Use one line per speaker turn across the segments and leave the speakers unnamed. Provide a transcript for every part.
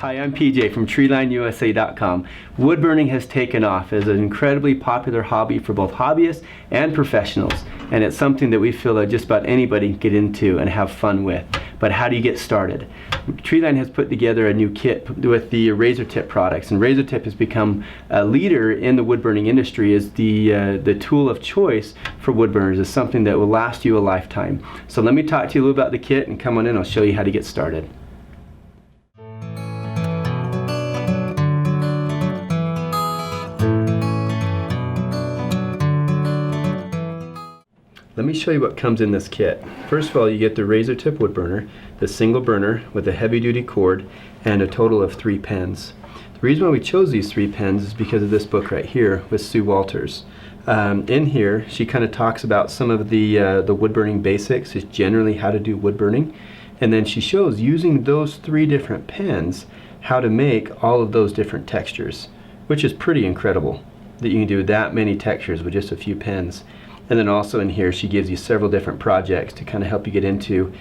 Hi, I'm PJ from TreelineUSA.com. Woodburning has taken off as an incredibly popular hobby for both hobbyists and professionals, and it's something that we feel that just about anybody can get into and have fun with. But how do you get started? Treeline has put together a new kit with the Razertip products, and Razertip has become a leader in the woodburning industry as the tool of choice for woodburners. Is something that will last you a lifetime. So let me talk to you a little about the kit, and come on in, I'll show you how to get started. Let me show you what comes in this kit. First of all, you get the Razertip Woodburner, the single burner with a heavy-duty cord and a total of 3 pens. The reason why we chose these 3 pens is because of this book right here with Sue Walters. In here, she kind of talks about some of the woodburning basics, just generally how to do woodburning, and then she shows using those 3 different pens how to make all of those different textures, which is pretty incredible that you can do that many textures with just a few pens. And then also in here she gives you several different projects to kind of help you get into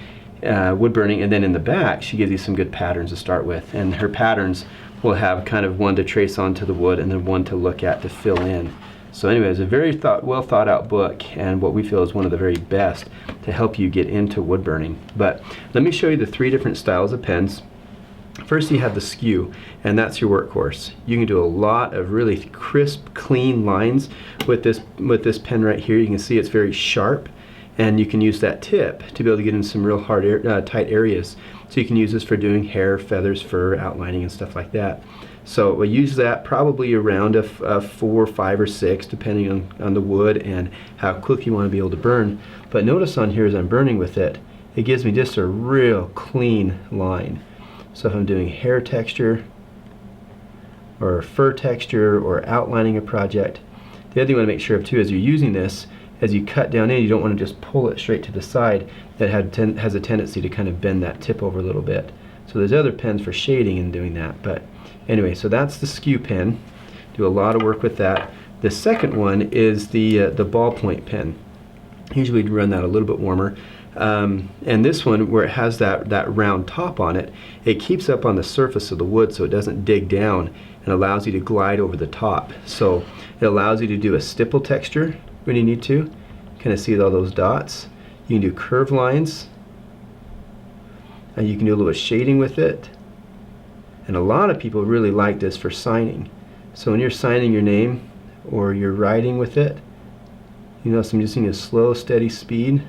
woodburning, and then in the back she gives you some good patterns to start with, and her patterns will have kind of one to trace onto the wood and then one to look at to fill in. So anyway, it's a very well thought out book, and what we feel is one of the very best to help you get into woodburning. But let me show you the 3 different styles of pens. First you have the skew, and that's your workhorse. You can do a lot of really crisp, clean lines with this pen right here. You can see it's very sharp, and you can use that tip to be able to get in some real hard, tight areas. So you can use this for doing hair, feathers, fur, outlining, and stuff like that. So we use that probably around a 4, 5, or 6, depending on the wood and how quick you want to be able to burn. But notice on here as I'm burning with it, it gives me just a real clean line. So if I'm doing hair texture or fur texture or outlining a project, the other thing you want to make sure of too is you're using this, as you cut down in, you don't want to just pull it straight to the side. That has a tendency to kind of bend that tip over a little bit. So there's other pens for shading and doing that. But anyway, so that's the skew pen. Do a lot of work with that. The second one is the ballpoint pen. Usually we'd run that a little bit warmer. And this one, where it has that round top on it, it keeps up on the surface of the wood so it doesn't dig down, and allows you to glide over the top. So it allows you to do a stipple texture when you need to. Kind of see all those dots. You can do curve lines, and you can do a little shading with it. And a lot of people really like this for signing. So when you're signing your name or you're writing with it, you notice I'm using a slow, steady speed.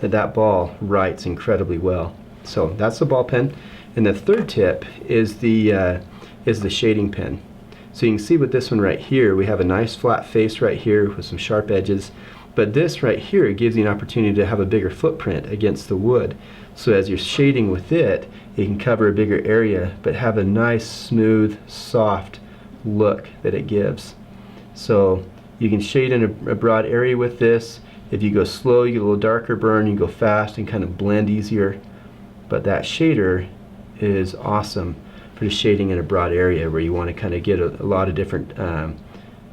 That ball writes incredibly well. So that's the ball pen. And the third tip is the shading pen. So you can see with this one right here, we have a nice flat face right here with some sharp edges. But this right here gives you an opportunity to have a bigger footprint against the wood. So as you're shading with it, you can cover a bigger area, but have a nice, smooth, soft look that it gives. So you can shade in a broad area with this. If you go slow, you get a little darker burn. You go fast and kind of blend easier. But that shader is awesome for just shading in a broad area where you want to kind of get a lot of different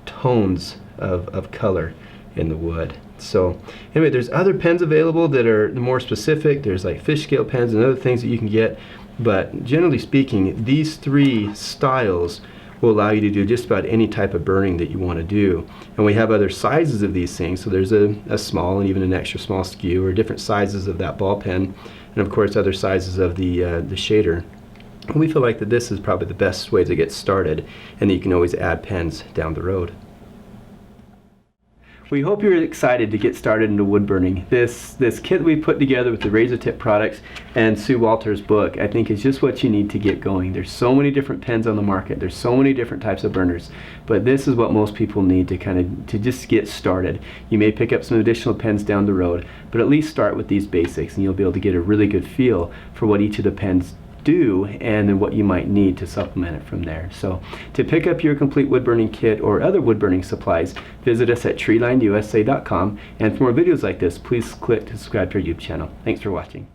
tones of color in the wood. So anyway, there's other pens available that are more specific. There's like fish scale pens and other things that you can get. But generally speaking, these 3 styles will allow you to do just about any type of burning that you want to do. And we have other sizes of these things. So there's a small and even an extra small skew, or different sizes of that ball pen, and of course other sizes of the shader. And we feel like that this is probably the best way to get started, and that you can always add pens down the road. We hope you're excited to get started into woodburning. This kit we put together with the Razertip products and Sue Walters' book, I think is just what you need to get going. There's so many different pens on the market. There's so many different types of burners, but this is what most people need to just get started. You may pick up some additional pens down the road, but at least start with these basics, and you'll be able to get a really good feel for what each of the pens do, and then what you might need to supplement it from there. So to pick up your complete woodburning kit or other woodburning supplies, visit us at TreelineUSA.com, and for more videos like this, please click to subscribe to our YouTube channel. Thanks for watching.